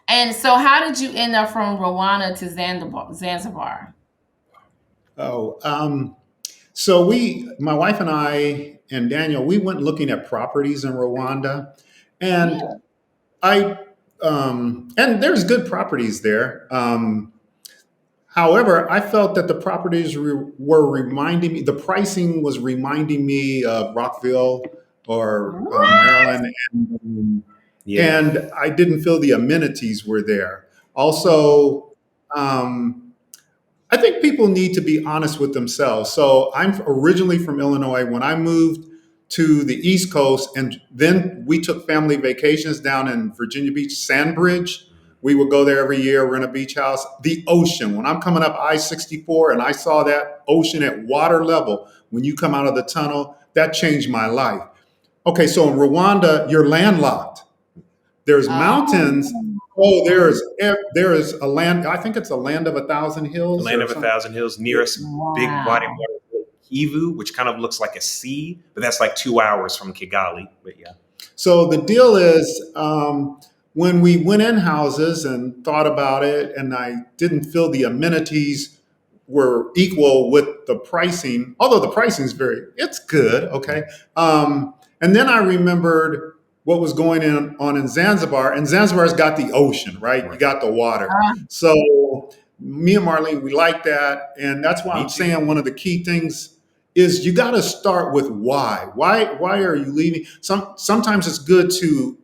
And so, how did you end up from Rwanda to Zanzibar? Oh, so my wife and I and Daniel, we went looking at properties in Rwanda, and Yeah. I, and there's good properties there. However, I felt that the properties were reminding me, the pricing was reminding me of Rockville or What? Maryland, Yeah. and I didn't feel the amenities were there. Also, I think people need to be honest with themselves. So I'm originally from Illinois. When I moved to the East Coast, and then we took family vacations down in Virginia Beach, Sandbridge. We would go there every year, rent a beach house. The ocean. When I'm coming up I-64 and I saw that ocean at water level, when you come out of the tunnel, that changed my life. Okay, so in Rwanda, you're landlocked. There's mountains. Oh, Oh, there is a land. I think it's a land of a thousand The hills land or of a something. thousand hills, Yeah. nearest big body of wow. water, Kivu, which kind of looks like a sea, but that's like 2 hours from Kigali. But yeah. So the deal is, when we went in houses and thought about it, and I didn't feel the amenities were equal with the pricing, although the pricing is it's good, okay. And then I remembered what was on in Zanzibar, and Zanzibar's got the ocean, right? You Right. got the water. Uh, So me and Marlene, we like that, and that's why Me I'm too. saying one of the key things is you got to start with why. Why are you leaving? Sometimes it's good to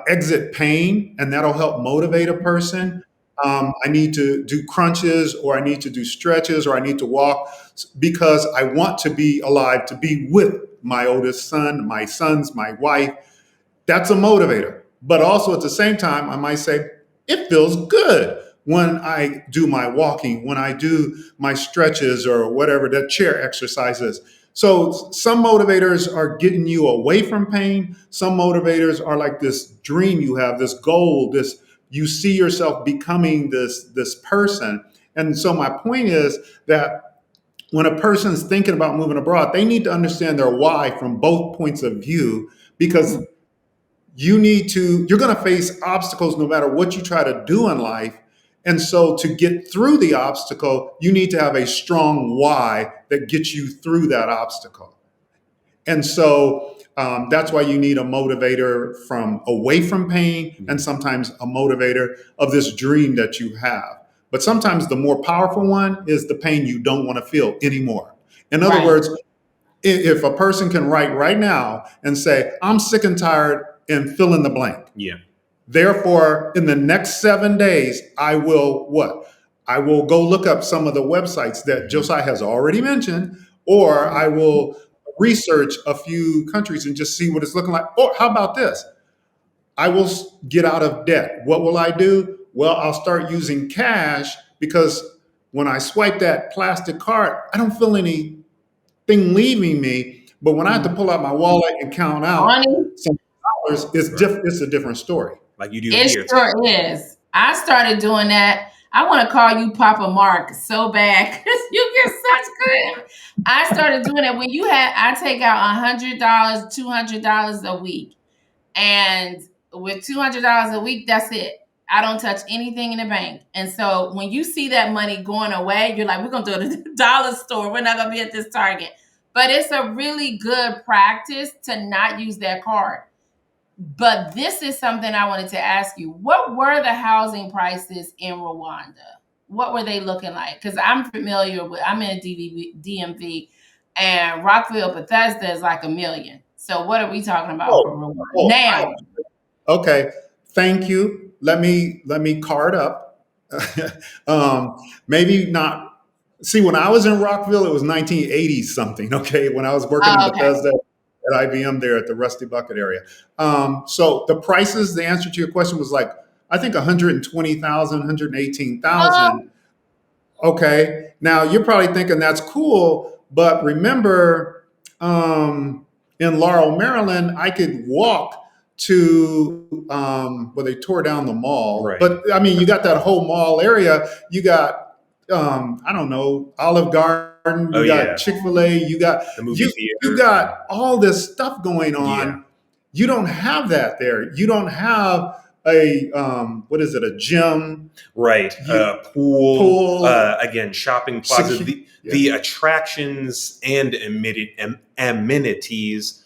exit pain, and that'll help motivate a person. I need to do crunches, or I need to do stretches, or I need to walk because I want to be alive, to be with my oldest son, my sons, my wife. That's a motivator. But also at the same time, I might say, it feels good when I do my walking, when I do my stretches or whatever the chair exercises. So some motivators are getting you away from pain. Some motivators are like this dream you have, this goal, this you see yourself becoming this person. And so my point is that when a person's thinking about moving abroad, they need to understand their why from both points of view, because you're going to face obstacles no matter what you try to do in life. And so to get through the obstacle, you need to have a strong why that gets you through that obstacle. And so that's why you need a motivator from away from pain, and sometimes a motivator of this dream that you have. But sometimes the more powerful one is the pain you don't want to feel anymore. In other right. words, if a person can write right now and say, I'm sick and tired, and fill in the blank. Yeah. Therefore, in the next 7 days, I will what? I will go look up some of the websites that Josiah has already mentioned, or I will research a few countries and just see what it's looking like. Or how about this? I will get out of debt. What will I do? Well, I'll start using cash, because when I swipe that plastic card, I don't feel anything leaving me. But when I have to pull out my wallet and count out Honey, some dollars, Right. It's a different story. Like you do it here too. sure is. I started doing that. I want to call you Papa Mark so bad because you get such good. I started doing it when I take out $100, $200 a week. And with $200 a week, that's it. I don't touch anything in the bank. And so when you see that money going away, you're like, we're going to go to the dollar store. We're not going to be at this Target. But it's a really good practice to not use that card. But this is something I wanted to ask you. What were the housing prices in Rwanda? What were they looking like? Because I'm in DMV, and Rockville, Bethesda is like $1 million. So what are we talking about Oh, for Rwanda oh, now? okay. Thank you. Let me card up. Maybe not. See, when I was in Rockville, it was 1980 something. Okay, when I was working in Oh, okay. Bethesda at IBM there at the Rusty Bucket area. So the prices, the answer to your question was like, I think 120,000, Oh, 118,000. Okay. Now you're probably thinking that's cool, but remember, in Laurel, Maryland, I could walk to where they tore down the mall. Right. But I mean, you got that whole mall area. You got I don't know, Olive Garden. Oh You got yeah. Chick-fil-A. The movie You theater. got all this stuff going Yeah. on. You don't have that there. You don't have what is it, a gym, Right. you, Pool, pool, again, shopping plaza. The yeah. attractions and amenities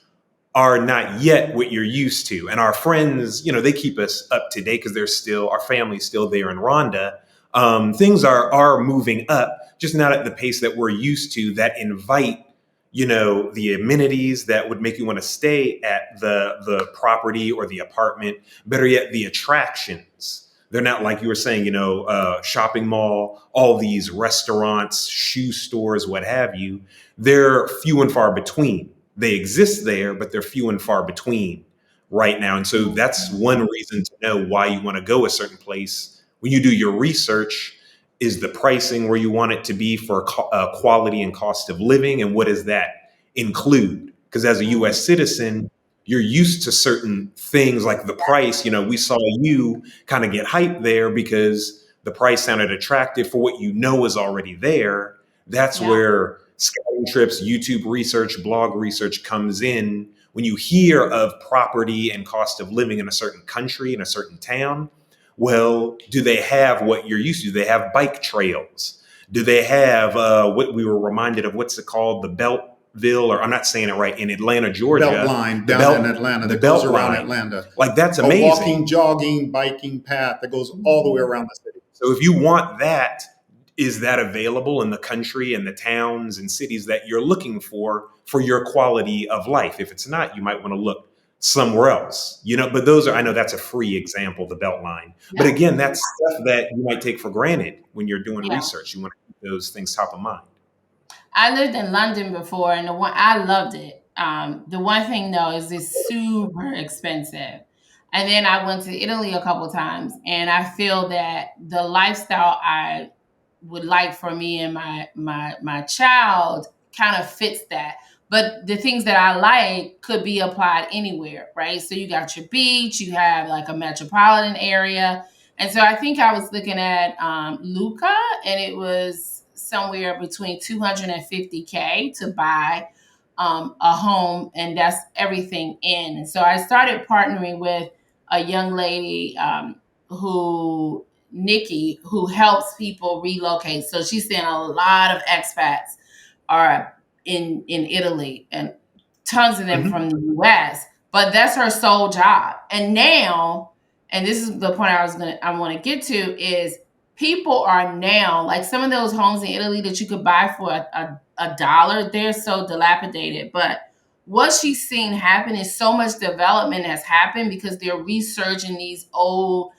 are not yet what you're used to. And our friends, they keep us up to date because our family's still there in Rwanda. Things are moving up, just not at the pace that we're used to, that invite, the amenities that would make you want to stay at the property or the apartment. Better yet, the attractions. They're not like you were saying, shopping mall, all these restaurants, shoe stores, what have you. They're few and far between. They exist there, but they're few and far between right now. And so that's one reason to know why you want to go a certain place. When you do your research, is the pricing where you want it to be for quality and cost of living? And what does that include? Because as a US citizen, you're used to certain things like the price. We saw you kind of get hyped there because the price sounded attractive for what is already there. That's Yeah. where scouting trips, YouTube research, blog research comes in. When you hear of property and cost of living in a certain country, in a certain town, well, do they have what you're used to? Do they have bike trails? Do they have what we were reminded of? What's it called? The Beltville, or I'm not saying it right, in Atlanta, Georgia. Belt line The down in Atlanta that goes around Atlanta. Like, that's A amazing. walking, jogging, biking path that goes all the way around the city. So if you want that, is that available in the country and the towns and cities that you're looking for your quality of life? If it's not, you might want to look somewhere else. But I know that's a free example, the Beltline. But Yeah. again, that's stuff that you might take for granted when you're doing Yeah. research. You want to keep those things top of mind. I lived in London before, and I loved it. The one thing though is it's super expensive. And then I went to Italy a couple times, and I feel that the lifestyle I would like for me and my child kind of fits that. But the things that I like could be applied anywhere, right? So you got your beach, you have like a metropolitan area. And so I think I was looking at Luca, and it was somewhere between 250K to buy a home, and that's everything in. And so I started partnering with a young lady who Nikki, who helps people relocate. So she's saying a lot of expats are in Italy, and tons of them Mhm. from the US. But that's her sole job. And now, and this is the point I want to get to, is people are now, like, some of those homes in Italy that you could buy for a dollar, they're so dilapidated. But what she's seen happen is so much development has happened because they're researching these old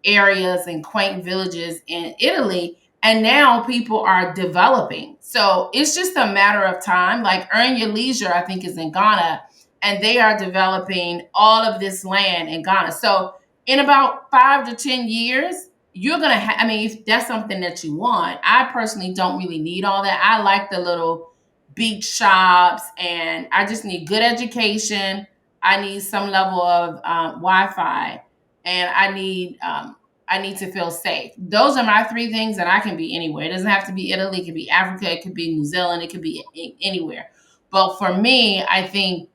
areas and quaint villages in Italy. And now people are developing. So it's just a matter of time. Like Earn Your Leisure, I think, is in Ghana, and they are developing all of this land in Ghana. So in about 5 to 10 years, you're going to I mean, if that's something that you want. I personally don't really need all that. I like the little beach shops, and I just need good education. I need some level of Wi-Fi, and I need to feel safe. Those are my three things, and I can be anywhere. It doesn't have to be Italy. It could be Africa. It could be New Zealand. It could be anywhere. But for me, I think,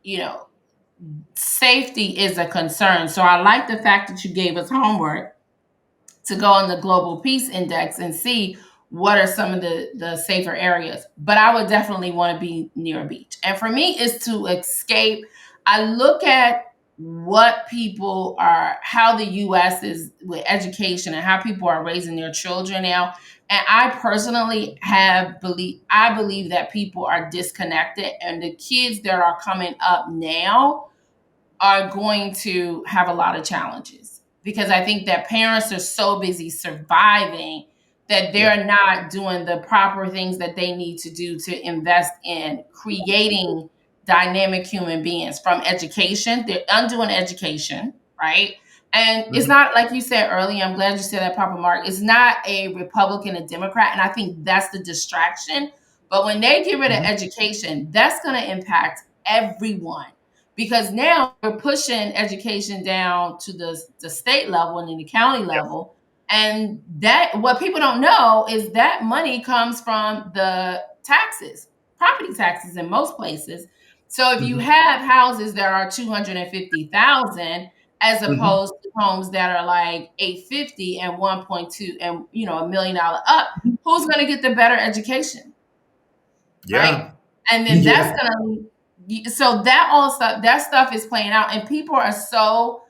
you know, safety is a concern. So I like the fact that you gave us homework to go on the Global Peace Index and see what are some of the safer areas. But I would definitely want to be near a beach. And for me, it's to escape. I look at what people are, how the US is with education and how people are raising their children now. And I personally I believe that people are disconnected, and the kids that are coming up now are going to have a lot of challenges, because I think that parents are so busy surviving that they're not doing the proper things that they need to do to invest in creating dynamic human beings. From education, they're undoing education, right? And it's Mhm. not like you said earlier. I'm glad you said that, Papa Mark. It's not a Republican, a Democrat, and I think that's the distraction. But when they get rid of Mhm. education, that's going to impact everyone, because now we're pushing education down to the state level and then the county level. And that, what people don't know is that money comes from the taxes, property taxes in most places. So if you Mhm. have houses that are 250,000 as Mhm. opposed to homes that are like 850 and 1.2 and $1 million up. Who's going to get the better education, right? Yeah. And then that's Yeah. going to, so that all stuff, that stuff is playing out, and people are so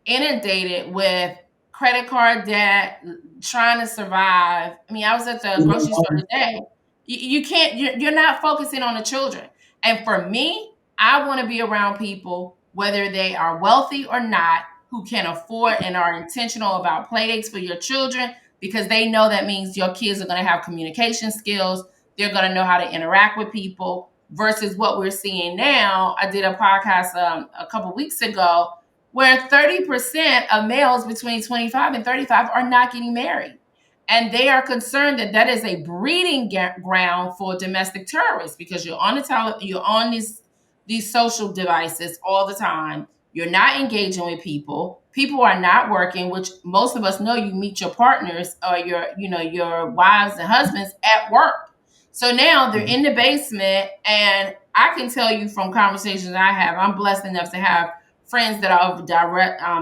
inundated with credit card debt, trying to survive. I mean, I was at the grocery store today. You can't, you're not focusing on the children. And for me, I want to be around people, whether they are wealthy or not, who can afford and are intentional about play dates for your children, because they know that means your kids are going to have communication skills. They're going to know how to interact with people versus what we're seeing now. I did a podcast a couple weeks ago where 30% of males between 25 and 35 are not getting married. And they are concerned that that is a breeding ground for domestic terrorists, because you're on you're on these social devices all the time. You're not engaging with people. People are not working, which most of us know. You meet your partners or your wives and husbands at work. So now they're Mhm. in the basement, and I can tell you from conversations I have, I'm blessed enough to have friends that are of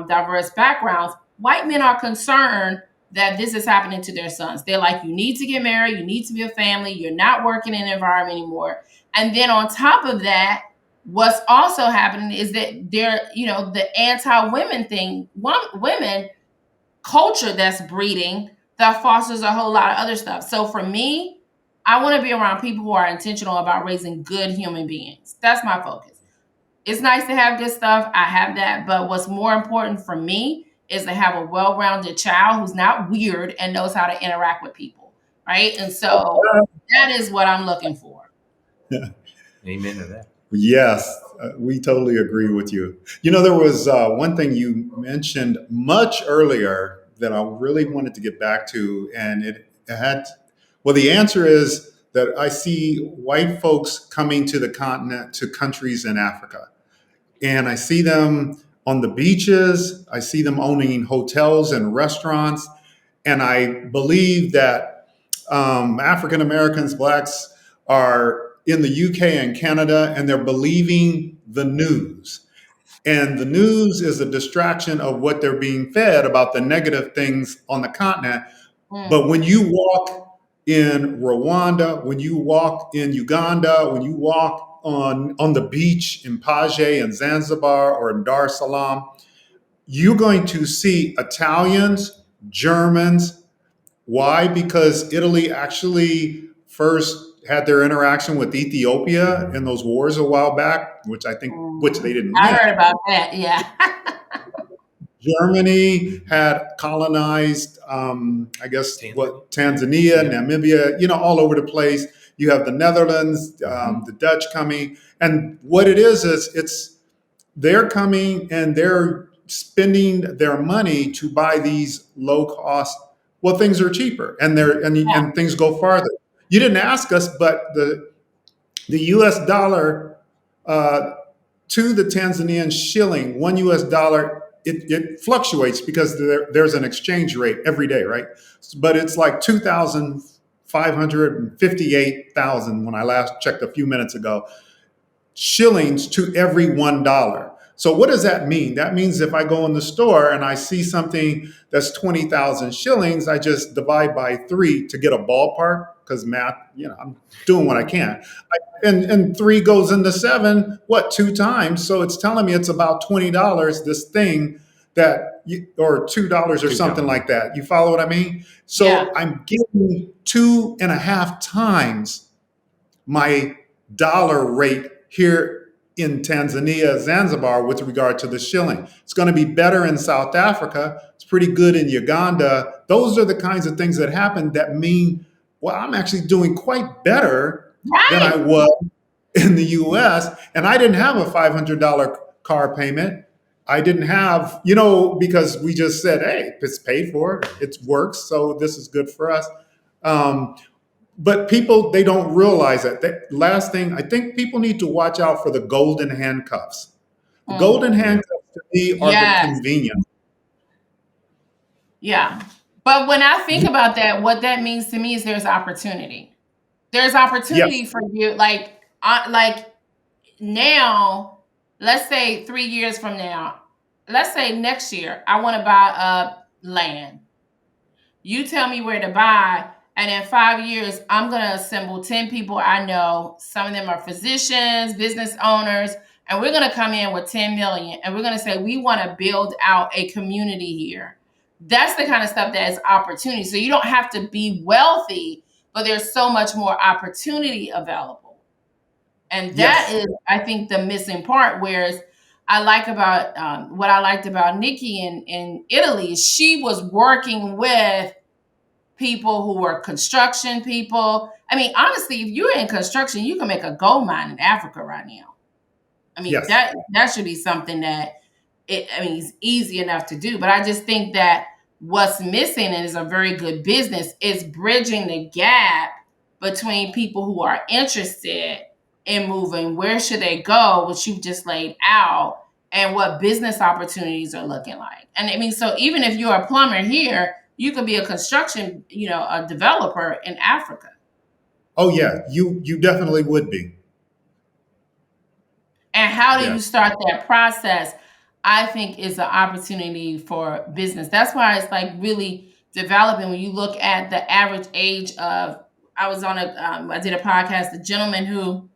diverse backgrounds. White men are concerned that this is happening to their sons. They're like, you need to get married, you need to be a family, you're not working in an environment anymore. And then on top of that, what's also happening is that the anti-women thing, women culture that's breeding, that fosters a whole lot of other stuff. So for me, I want to be around people who are intentional about raising good human beings. That's my focus. It's nice to have good stuff. I have that. But what's more important for me is to have a well-rounded child who's not weird and knows how to interact with people. Right. And so that is what I'm looking for. Amen to that. Yes, we totally agree with you. There was one thing you mentioned much earlier that I really wanted to get back to, and it had, well, the answer is that I see white folks coming to the continent, to countries in Africa, and I see them on the beaches, I see them owning hotels and restaurants, and I believe that African Americans, blacks, are in the UK and Canada, and they're believing the news. And the news is a distraction of what they're being fed about the negative things on the continent. But Mm, when you walk in Rwanda, when you walk in Uganda, when you walk on the beach in Paje and Zanzibar or in Dar es Salaam, you're going to see Italians, Germans. Why? Because Italy actually first had their interaction with Ethiopia in those wars a while back, which they didn't I win. heard about that. Yeah. Germany had colonized, I guess, Tanzania. what, Tanzania, Yeah. Namibia, all over the place. You have the Netherlands, Mhm. the Dutch coming, and what it is it's they're coming and they're spending their money to buy these low cost. Well, things are cheaper, and Yeah. and things go farther. You didn't ask us, but the U.S. dollar uh, to the Tanzanian shilling, one US dollar, it fluctuates because there's an exchange rate every day, right? But it's like 2,558,000 when I last checked a few minutes ago, shillings to every $1. So what does that mean? That means if I go in the store and I see something that's 20,000 shillings, I just divide by 3 to get a ballpark, because math, I'm doing what I can. And 3 goes into 7, what, 2 times? So it's telling me it's about $20, this thing or $2 or something $2. like that. You follow what I mean? Yeah. So I'm getting 2.5 times my dollar rate here in Tanzania, Zanzibar, with regard to the shilling. It's going to be better in South Africa. It's pretty good in Uganda. Those are the kinds of things that happen that mean, well, I'm actually doing quite better than I Right. was in the US. And I didn't have a $500 car payment. I didn't have, because we just said, hey, it's paid for, it works, so this is good for us. Um, but people, they don't realize that. Last thing, I think people need to watch out for the golden handcuffs. The Mm. golden Yeah. handcuffs to me are the Yes. convenience. Yeah. But when I think about that, what that means to me is there's opportunity. There's Yes. opportunity for you. Like now, let's say 3 years from now, let's say next year, I want to buy up land. You tell me where to buy, and in 5 years, I'm going to assemble 10 people I know. Some of them are physicians, business owners, and we're going to come in with 10 million, and we're going to say, we want to build out a community here. That's the kind of stuff that is opportunity. So you don't have to be wealthy, but there's so much more opportunity available. And that Yes. is, I think, the missing part. Whereas I like about what I liked about Nikki in Italy, she was working with people who were construction people. I mean, honestly, if you're in construction, you can make a gold mine in Africa right now. I mean, Yes. that should be something that it's easy enough to do. But I just think that what's missing, and is a very good business, is bridging the gap between people who are interested in moving. Where should they go, which you've just laid out, and what business opportunities are looking like. And I mean, so even if you're a plumber here, you could be a construction, a developer in Africa. Oh yeah, you definitely would be. And how do Yeah. you start that process? I think is an opportunity for business. That's why it's like really developing. When you look at the average age of, I did a podcast, a gentleman who,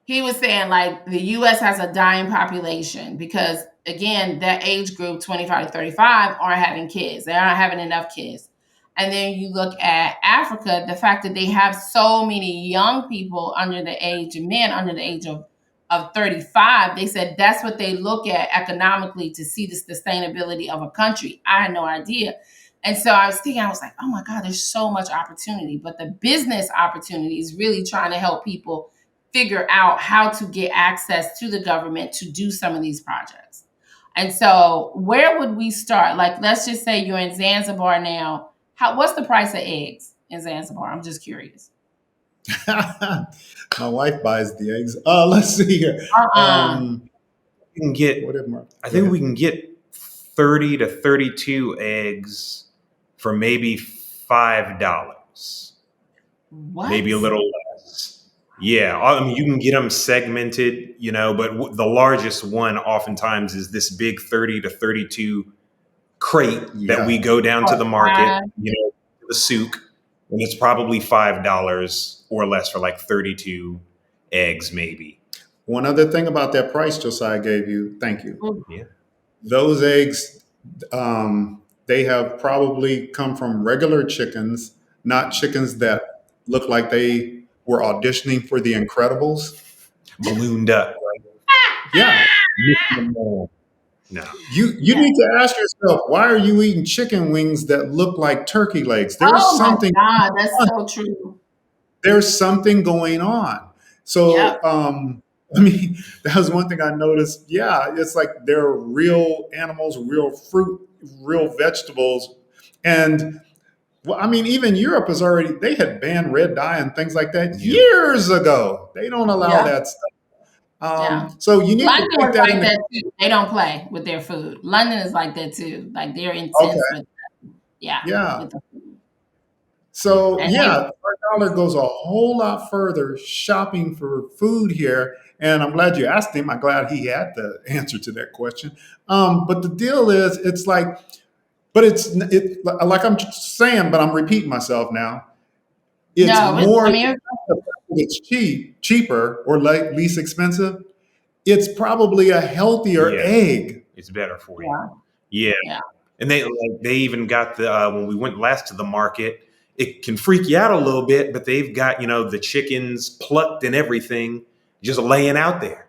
he was saying like the US has a dying population because, again, that age group 25 to 35 aren't having kids. They aren't having enough kids. And then you look at Africa, the fact that they have so many young people under the age, men under the age of 35, they said that's what they look at economically to see the sustainability of a country. I had no idea. And so I was like, oh my God, there's so much opportunity. But the business opportunity is really trying to help people figure out how to get access to the government to do some of these projects. And so where would we start? Like, let's just say you're in Zanzibar now. What's the price of eggs in Zanzibar? I'm just curious. My wife buys the eggs. Let's see here. We can get, I think we can get 30 to 32 eggs for maybe $5. What? Maybe a little less. Yeah, I mean, you can get them segmented, but the largest one oftentimes is this big 30 to 32 crate that we go down to the market, the souk, and it's probably $5 or less for like 32 eggs, maybe. One other thing about that price Josiah gave you, thank you. Yeah. Those eggs, they have probably come from regular chickens, not chickens that look like they were auditioning for The Incredibles. Ballooned up. Yeah. No. You need to ask yourself, why are you eating chicken wings that look like turkey legs? There's something. My God, that's so true. There's something going on. So, I mean, that was one thing I noticed. Yeah, it's like they're real animals, real fruit, real vegetables. And well, I mean, even Europe they had banned red dye and things like that years ago. They don't allow that stuff. So you need London to take is that like into that too. They don't play with their food. London is like that too. Like they're intense with with the food. So $1 goes a whole lot further shopping for food here. And I'm glad you asked him. I'm glad he had the answer to that question. But the deal is, it's like, but like I'm saying, but I'm repeating myself now. It's cheaper or least expensive. It's probably a healthier egg. It's better for you. Yeah. And they even got when we went last to the market, it can freak you out a little bit, but they've got, the chickens plucked and everything just laying out there.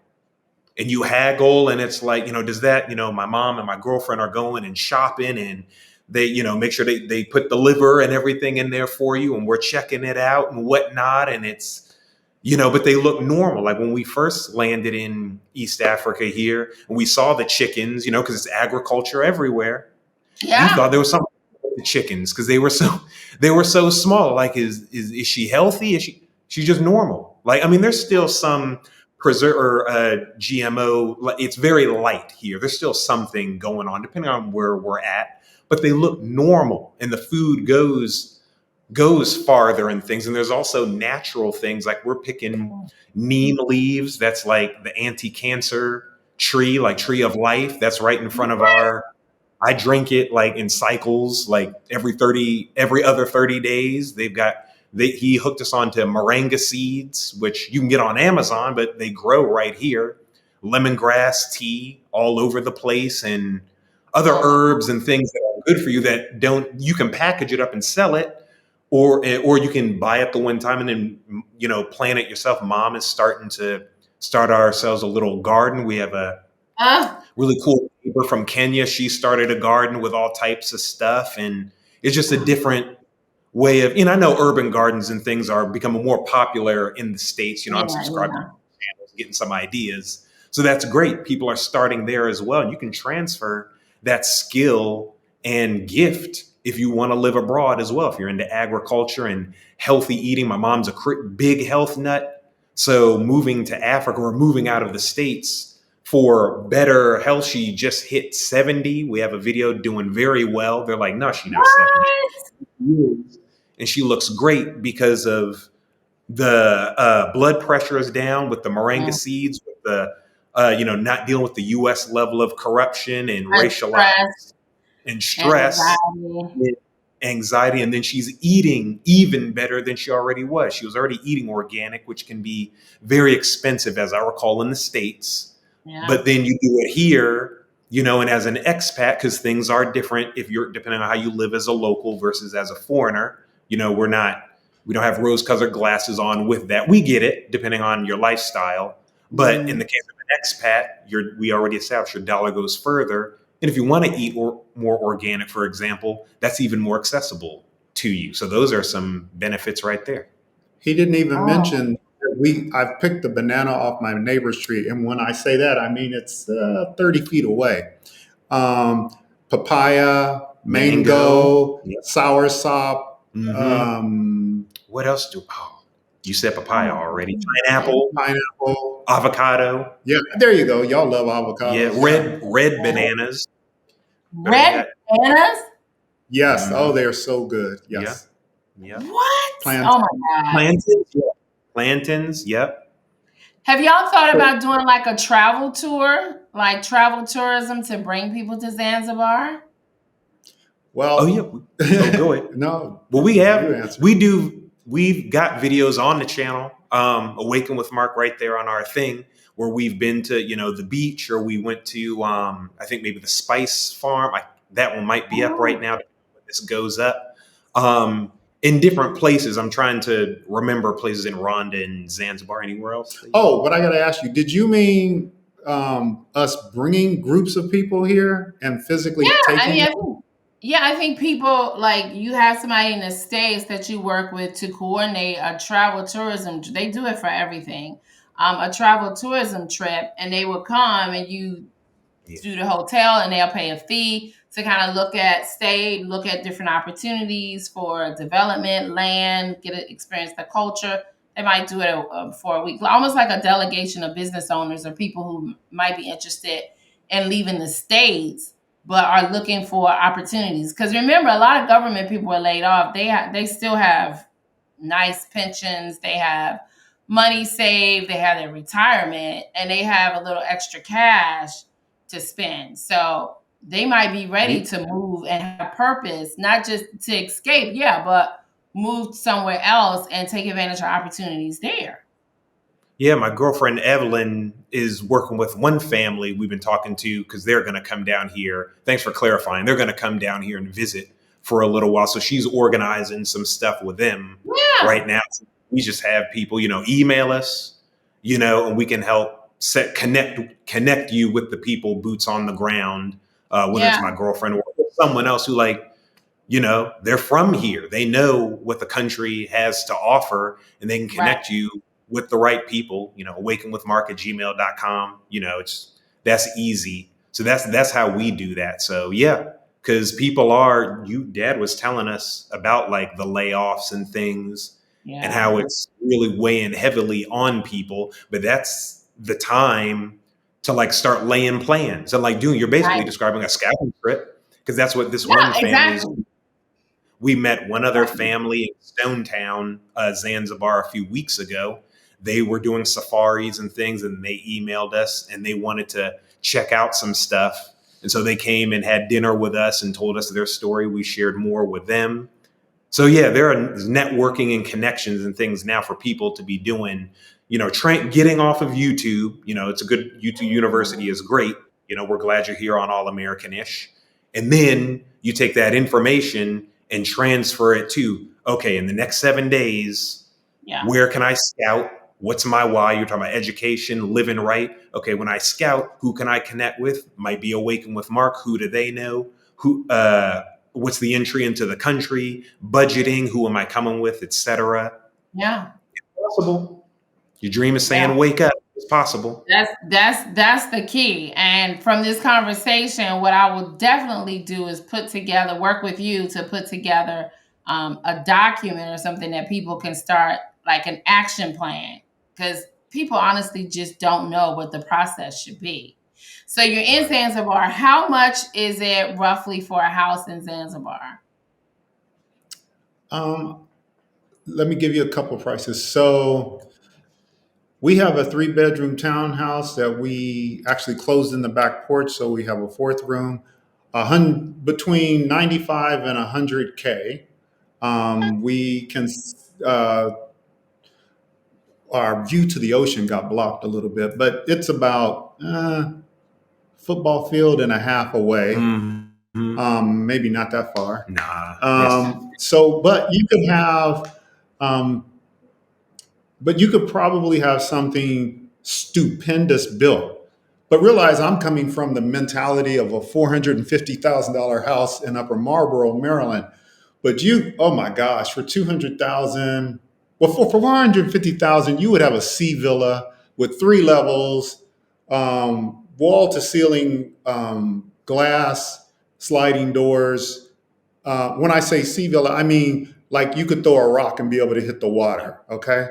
And you haggle, and it's like, does that, my mom and my girlfriend are going and shopping, and they, make sure they put the liver and everything in there for you, and we're checking it out and whatnot. And it's, but they look normal. Like when we first landed in East Africa here, and we saw the chickens, because it's agriculture everywhere. Yeah. You thought there was something with the chickens because they were so small. Like, is she healthy? She's just normal. Like, I mean, there's still some GMO. It's very light here. There's still something going on depending on where we're at, but they look normal, and the food goes farther and things. And there's also natural things like we're picking neem leaves. That's like the anti-cancer tree, like Tree of Life. That's right in front of our. I drink it like in cycles, like every other 30 days. He hooked us onto moringa seeds, which you can get on Amazon, but they grow right here. Lemongrass tea all over the place, and other herbs and things that are good for you that you can package it up and sell it, or you can buy it the one time and then, plant it yourself. Mom is starting to start ourselves a little garden. We have a Uh, really cool neighbor from Kenya. She started a garden with all types of stuff, and it's just a different way of, I know urban gardens and things are becoming more popular in the States. yeah, I'm subscribed to yeah. channels, getting some ideas. So that's great. People are starting there as well. And you can transfer that skill and gift if you want to live abroad as well. If you're into agriculture and healthy eating, my mom's a big health nut. So moving to Africa or moving out of the States for better health, she just hit 70. We have a video doing very well. They're like, no, she's not 70. What? And she looks great because of the blood pressure is down with the moringa Mm. seeds, with the not dealing with the U.S. level of corruption and And stress racialized and and stress, anxiety. and anxiety, and then she's eating even better than she already was. She was already eating organic, which can be very expensive, as I recall, in the States. Yeah. But then you do it here, and as an expat, because things are different if you're depending on how you live as a local versus as a foreigner. We don't have rose-colored glasses on with that. We get it, depending on your lifestyle. But in the case of an expat, we already established your dollar goes further. And if you want to eat more organic, for example, that's even more accessible to you. So those are some benefits right there. He didn't even Oh, mention that I've picked the banana off my neighbor's tree, and when I say that, I mean it's 30 feet away. Papaya, Mango. mango, Yep. soursop. Mhm. What else you said papaya already. Pineapple, Pineapple. avocado. Yeah, there you go. Y'all love avocados. Yeah, red bananas. red bananas? Yes. Oh, they're so good. Yeah. Yes. Yeah. What? Plantains. Oh my God. Plantains. Yeah. Plantains. Yep. Have y'all thought about doing like a travel tour, like travel tourism to bring people to Zanzibar? Well, Oh yeah. Oh, go ahead. no. Well, You answer. we've got videos on the channel, Awaken with Mark right there on our thing, where we've been to, the beach, or we went to, I think maybe the spice farm. That one might be up right now when this goes up. In different places. I'm trying to remember places in Rwanda and Zanzibar. Anywhere else? Oh, but I got to ask you, did you mean us bringing groups of people here and physically I mean, taking? I think people like you have somebody in the States that you work with to coordinate a travel tourism. They do it for everything. A travel tourism trip, and they will come and you Yeah. do the hotel, and they'll pay a fee to kind of look at different opportunities for development, land, experience the culture. They might do it for a week, almost like a delegation of business owners or people who might be interested in leaving the States but are looking for opportunities. Because remember, a lot of government people are laid off. They still have nice pensions. They have money saved. They have their retirement, and they have a little extra cash to spend. So they might be ready to move and have purpose, not just to escape, but move somewhere else and take advantage of opportunities there. Yeah, my girlfriend Evelyn is working with one family we've been talking to because they're going to come down here. Thanks for clarifying. They're going to come down here and visit for a little while. So she's organizing some stuff with them right now. So we just have people, email us, and we can help connect you with the people, boots on the ground, whether it's my girlfriend or someone else who they're from here. They know what the country has to offer, and they can connect you with the right people, awakenwithmark@gmail.com. That's easy. So that's how we do that. So yeah, because Dad was telling us about like the layoffs and things and how it's really weighing heavily on people, but that's the time to like start laying plans and like you're basically describing a scouting trip, because that's what this one family is. We met one other family in Stone Town, Zanzibar, a few weeks ago. They were doing safaris and things, and they emailed us and they wanted to check out some stuff. And so they came and had dinner with us and told us their story. We shared more with them. So yeah, there are networking and connections and things now for people to be doing, getting off of YouTube. It's a good YouTube university is great. We're glad you're here on All Americanish. And then you take that information and transfer it to, okay, in the next 7 days, where can I scout? What's my why? You're talking about education, living right. Okay, when I scout, who can I connect with? Might be Awaken with Mark. Who do they know? What's the entry into the country? Budgeting. Who am I coming with? Etc. Yeah, it's possible. Your dream is saying, wake up. It's possible. That's the key. And from this conversation, what I will definitely do is work with you to put together a document or something that people can start, like an action plan, because people honestly just don't know what the process should be. So you're in Zanzibar. How much is it roughly for a house in Zanzibar? Let me give you a couple of prices. So we have a 3-bedroom townhouse that we actually closed in the back porch. So we have a 4th room, between 95 and 100K. We can, our view to the ocean got blocked a little bit, but it's about football field and a half away. Maybe not that far. Nah. But you could have, but you could probably have something stupendous built. But realize I'm coming from the mentality of a $450,000 house in Upper Marlboro, Maryland. But oh my gosh, for $200,000, well, for $450,000, you would have a sea villa with 3 levels, wall to ceiling, glass, sliding doors. When I say sea villa, I mean like you could throw a rock and be able to hit the water. Okay.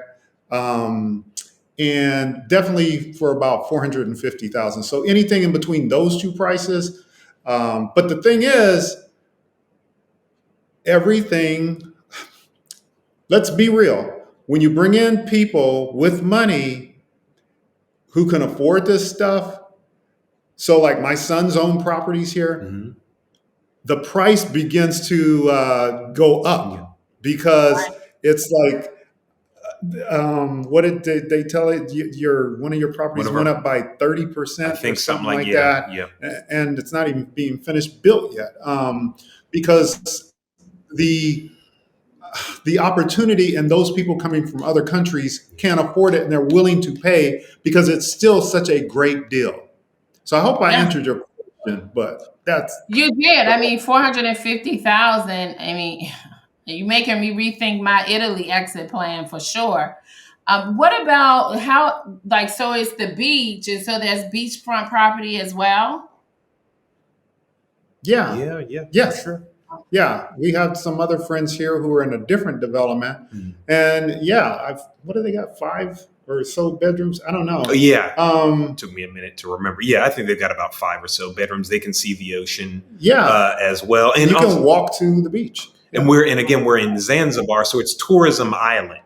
And definitely for about $450,000. So anything in between those two prices. But the thing is, let's be real. When you bring in people with money who can afford this stuff, so like my son's own properties here, the price begins to go up because it's like, what did they tell it? One of your properties went up by 30%. I think something like that. Yeah. And it's not even being finished built yet, because the opportunity and those people coming from other countries can't afford it, and they're willing to pay because it's still such a great deal. So I hope I answered your question, but you did. I mean, 450,000. I mean, you're making me rethink my Italy exit plan for sure. What about so it's the beach, and so there's beachfront property as well? Yeah. Yes. Sure. Yeah, we have some other friends here who are in a different development, and what do they got? 5 or so bedrooms? I don't know. Took me a minute to remember. Yeah, I think they've got about 5 or so bedrooms. They can see the ocean. As well, and you can walk to the beach. And we're in Zanzibar, so it's tourism island.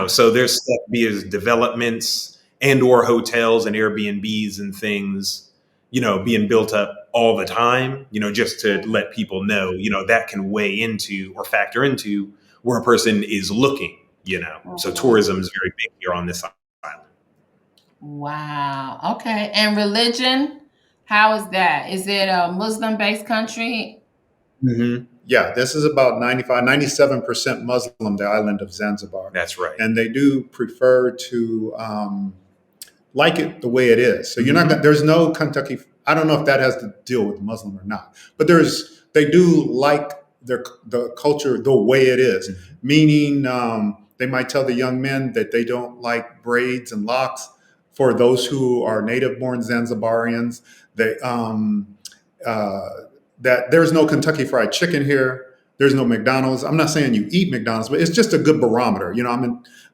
So there's stuff be developments and or hotels and Airbnbs and things, being built up all the time, just to let people know, that can weigh into or factor into where a person is looking, So tourism is very big here on this island. Wow. Okay. And religion, how is that? Is it a Muslim-based country? Yeah, this is about 97% Muslim, the island of Zanzibar. That's right. And they do prefer to like it the way it is. So there's no Kentucky. I don't know if that has to deal with Muslim or not, but they do like the culture the way it is, meaning they might tell the young men that they don't like braids and locks. For those who are native-born Zanzibarians, that there's no Kentucky Fried Chicken here. There's no McDonald's. I'm not saying you eat McDonald's, but it's just a good barometer.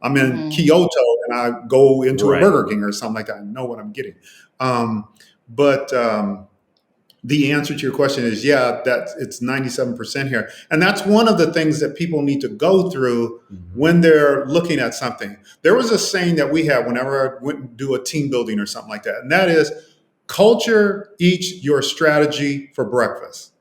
I'm in Kyoto and I go into a Burger King or something like that. I know what I'm getting. But the answer to your question is, it's 97% here. And that's one of the things that people need to go through when they're looking at something. There was a saying that we had whenever I went and do a team building or something like that. And that is, Culture eats your strategy for breakfast.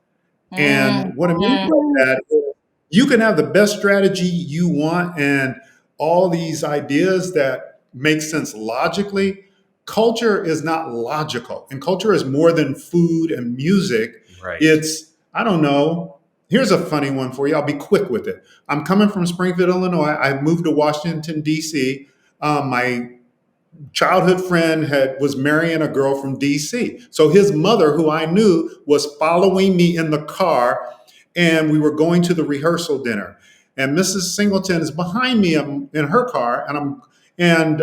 And what I mean by Mhm. that is you can have the best strategy you want and all these ideas that make sense logically. Culture is not logical, and culture is more than food and music. Right. It's, I don't know. Here's a funny one for you. I'll be quick with it. I'm coming from Springfield, Illinois. I moved to Washington, D.C. My childhood friend was marrying a girl from DC. So his mother, who I knew, was following me in the car, and we were going to the rehearsal dinner. And Mrs. Singleton is behind me in her car, and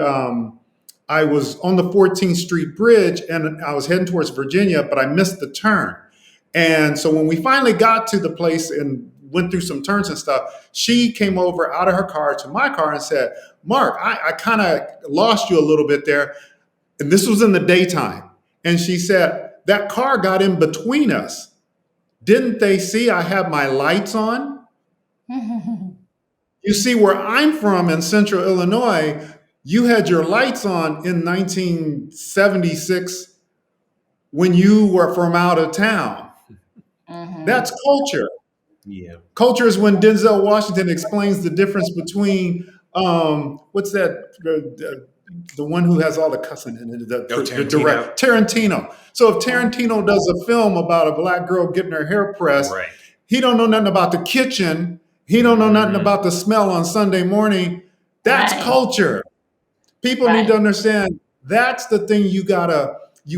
I was on the 14th Street Bridge, and I was heading towards Virginia, but I missed the turn. And so when we finally got to the place and went through some turns and stuff, she came over out of her car to my car and said, Mark, I kind of lost you a little bit there. And this was in the daytime. And she said, that car got in between us. Didn't they see I had my lights on? You see, where I'm from in central Illinois, you had your lights on in 1976 when you were from out of town. That's Mhm. culture. Yeah. Culture is when Denzel Washington explains the difference between what's that the one who has all the cussing in it, Oh, the Tarantino. direct Tarantino. So if Tarantino does a film about a black girl getting her hair pressed, Right. he don't know nothing about the kitchen. He don't know nothing Hmm. about the smell on Sunday morning. That's Right. culture. People need to Right. understand that's the thing you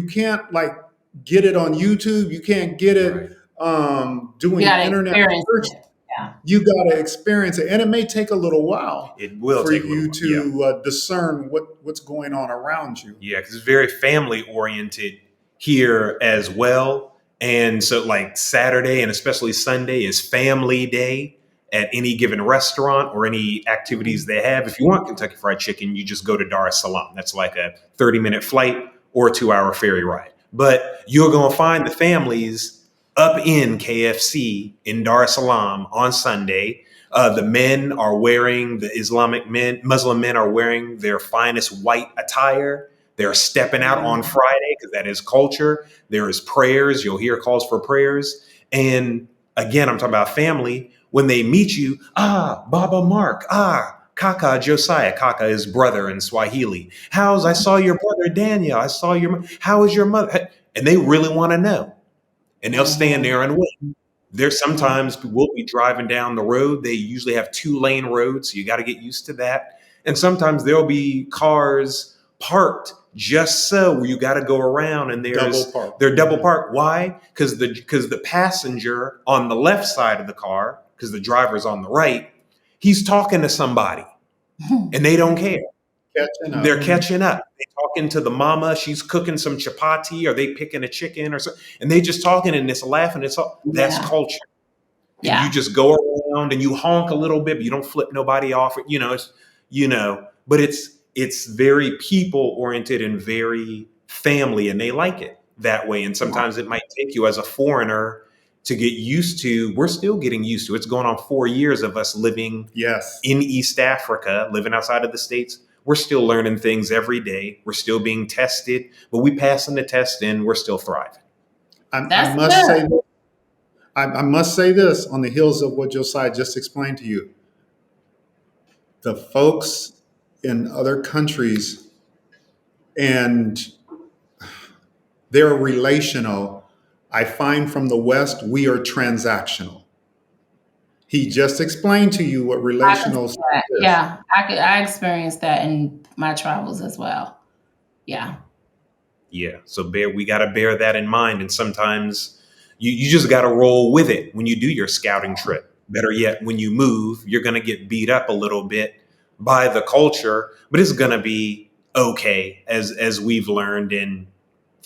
can't like get it on YouTube. You can't get it Right. You doing gotta internet experience search. it. Yeah. You got to experience it, and it may take a little while It will for take a little you while. Yeah. to discern what's going on around you. Yeah, because it's very family oriented here as well. And so, like Saturday and especially Sunday is family day at any given restaurant or any activities they have. If you want Kentucky Fried Chicken, you just go to Dar es Salaam. That's like a 30-minute flight or a 2-hour ferry ride. But you're going to find the families up in KFC in Dar es Salaam on Sunday. The men are wearing, the Muslim men are wearing their finest white attire. They're stepping out on Mhm. Friday because that is culture. There is prayers. You'll hear calls for prayers. And again, I'm talking about family. When they meet you, Baba Mark, Kaka Josiah. Kaka is brother in Swahili. I saw your brother Daniel. How is your mother? And they really want to know. And they'll stand Mhm. there and wait. There's Mhm. sometimes we'll be driving down the road. They usually have 2-lane roads, so you got to get used to that. And sometimes there'll be cars parked just so where you got to go around, and Double park. they're double parked. Why? Because the passenger on the left side of the car, because the driver's on the right, he's talking to somebody, and they don't care. Catching They're up. catching up. They talking to the mama. She's cooking some chapati, or they picking a chicken, or something, and they just talking and it's laughing. It's all that's Yeah. culture. And you Yeah. just go around and you honk a little bit, but you don't flip nobody off. But it's very people oriented and very family, and they like it that way. And Yeah. sometimes it might take you as a foreigner to get used to. We're still getting used to. It's going on 4 years of us living Yes. in East Africa, living outside of the States. We're still learning things every day. We're still being tested, but we passing the test and we're still thriving. I That's must good. say, I must say this on the heels of what Josiah just explained to you. The folks in other countries, and they're relational. I find from the West, we are transactional. He just explained to you what I can relational see that. is. Yeah. I experienced that in my travels as well. Yeah. Yeah. So we got to bear that in mind. And sometimes you just got to roll with it when you do your scouting trip. Better yet, when you move, you're going to get beat up a little bit by the culture, but it's going to be okay as we've learned. And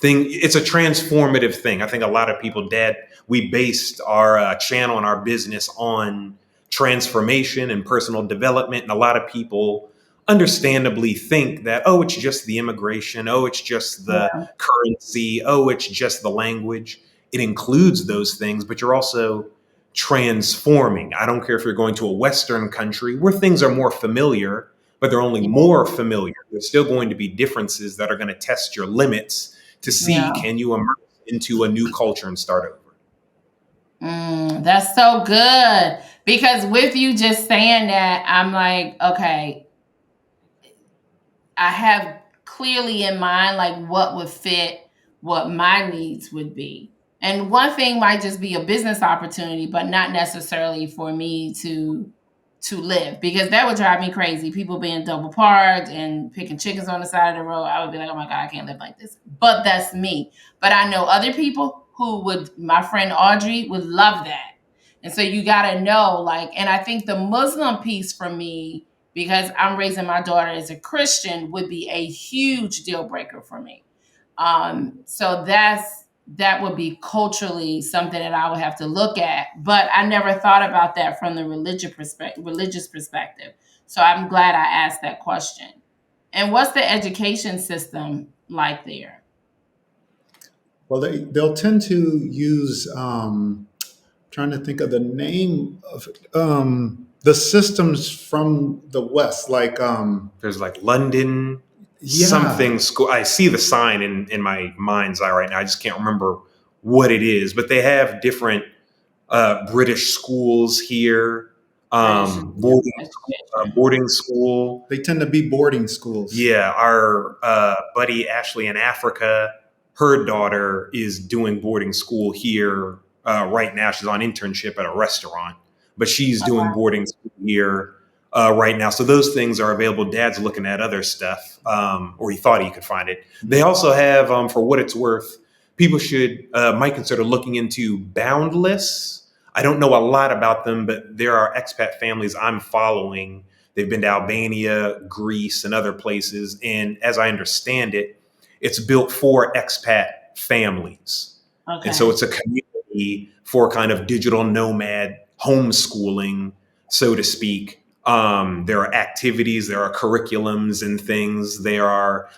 it's a transformative thing. I think a lot of people, Dad, we based our channel and our business on transformation and personal development. And a lot of people understandably think that, oh, it's just the immigration. Oh, it's just the Yeah. currency. Oh, it's just the language. It includes those things, but you're also transforming. I don't care if you're going to a Western country where things are more familiar, but they're only Yeah. more familiar. There's still going to be differences that are going to test your limits to see, Yeah. can you immerse into a new culture and start over? That's so good. Because with you just saying that, I'm like, okay, I have clearly in mind like what would fit what my needs would be. And one thing might just be a business opportunity, but not necessarily for me to live, because that would drive me crazy. People being double parked and picking chickens on the side of the road. I would be like, oh my God, I can't live like this. But that's me. But I know other people who would, my friend Audrey would love that. And so you got to know, like, and I think the Muslim piece for me, because I'm raising my daughter as a Christian, would be a huge deal breaker for me. So that would be culturally something that I would have to look at. But I never thought about that from the religious perspective. So I'm glad I asked that question. And what's the education system like there? Well, they'll tend to use, trying to think of the name of the systems from the West, like, There's like London yeah, something school. I see the sign in my mind's eye right now. I just can't remember what it is, but they have different British schools here. British education. Boarding school. they tend to be boarding schools. Yeah, our buddy Ashley in Africa, her daughter is doing boarding school here right now. She's on internship at a restaurant, but she's doing boarding school here right now. So those things are available. Dad's looking at other stuff, or he thought he could find it. They also have, for what it's worth, people might consider looking into Boundless. I don't know a lot about them, but there are expat families I'm following. They've been to Albania, Greece, and other places. And as I understand it, it's built for expat families. And so Okay. it's a community for kind of digital nomad homeschooling, so to speak. There are activities, there are curriculums and things.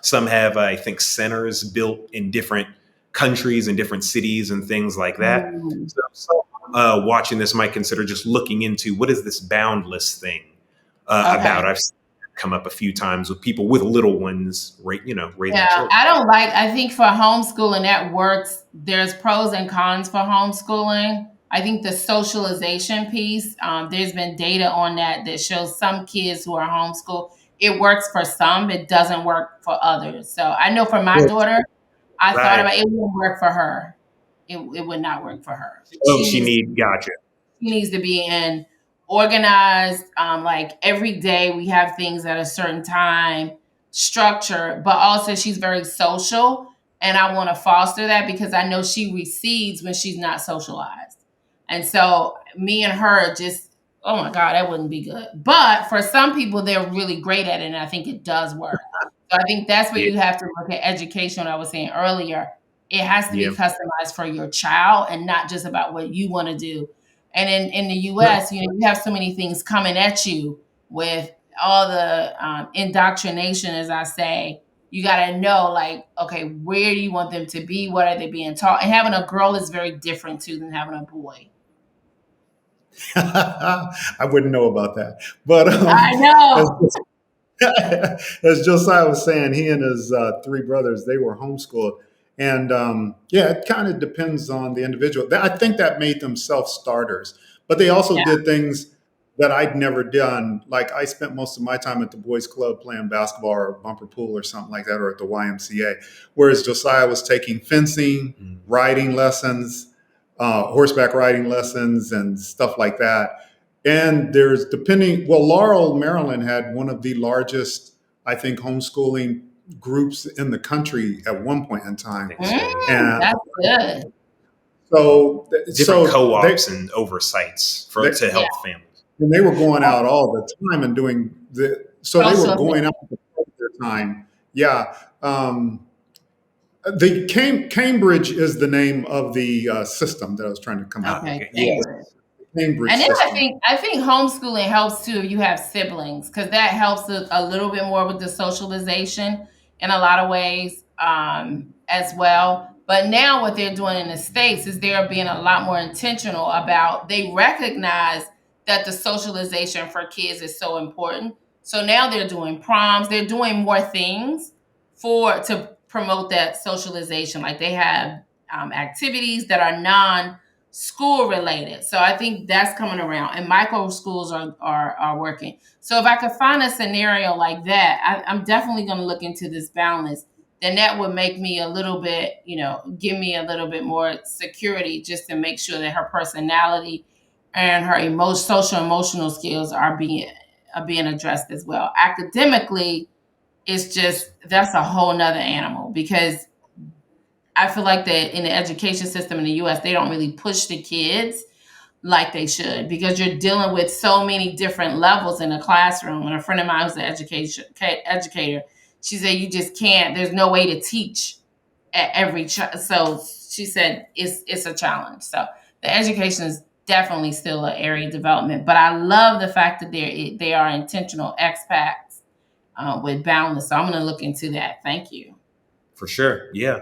Some have, I think, centers built in different countries and different cities and things like that. Mm, So watching this might consider just looking into what is this Boundless thing okay. about. I've seen it come up a few times with people with little ones, raising Yeah, children. I think for homeschooling that works. There's pros and cons for homeschooling. I think the socialization piece, there's been data on that shows some kids who are homeschooled, it works for some, it doesn't work for others. So I know for my daughter, I thought Right. about it wouldn't work for her. It would not work for her. Oh, She needs gotcha. She needs to be in organized. Like every day we have things at a certain time, structure, but also she's very social. And I want to foster that because I know she recedes when she's not socialized. And so me and her just, oh my God, that wouldn't be good. But for some people, they're really great at it. And I think it does work. So I think that's where Yeah, you have to look at education. What I was saying earlier, it has to yeah. be customized for your child and not just about what you want to do. And in the US, you have so many things coming at you with all the indoctrination, as I say. You got to know, like, okay, where do you want them to be? What are they being taught? And having a girl is very different too than having a boy. I wouldn't know about that, but I as, know. as Josiah was saying, he and his three brothers, they were homeschooled, and yeah, it kind of depends on the individual. I think that made them self starters, but they also Yeah. did things that I'd never done. Like I spent most of my time at the boys' club playing basketball or bumper pool or something like that, or at the YMCA, whereas Josiah was taking fencing, Mm. riding lessons, horseback riding lessons, and stuff like that. And there's Laurel, Maryland had one of the largest, I think, homeschooling groups in the country at one point in I time. think so. Yeah. And That's good. so, Different so co-ops and oversights they, to Yeah. help families. and they were going out all the time and so they were Social going thing. out to their time. Yeah. The Cambridge is the name of the system that I was trying to come up with. Okay, Okay. Yeah. Cambridge. Cambridge And then system. I think homeschooling helps too if you have siblings, because that helps a little bit more with the socialization in a lot of ways as well. But now what they're doing in the States is they're being a lot more intentional about, they recognize that the socialization for kids is so important. So now they're doing proms, they're doing more things promote that socialization. Like they have activities that are non-school related. So I think that's coming around, and micro schools are working. So if I could find a scenario like that, I'm definitely going to look into this balance. Then that would make me a little bit, give me a little bit more security, just to make sure that her personality and her social emotional skills are being addressed as well. Academically, it's just, that's a whole nother animal, because I feel like that in the education system in the US, they don't really push the kids like they should, because you're dealing with so many different levels in a classroom. And a friend of mine who's an educator, she said you just can't, there's no way to teach at every so she said it's a challenge. So the education is definitely still an area of development, but I love the fact that they are intentional expats with boundless. So I'm going to look into that. Thank you. For sure. Yeah.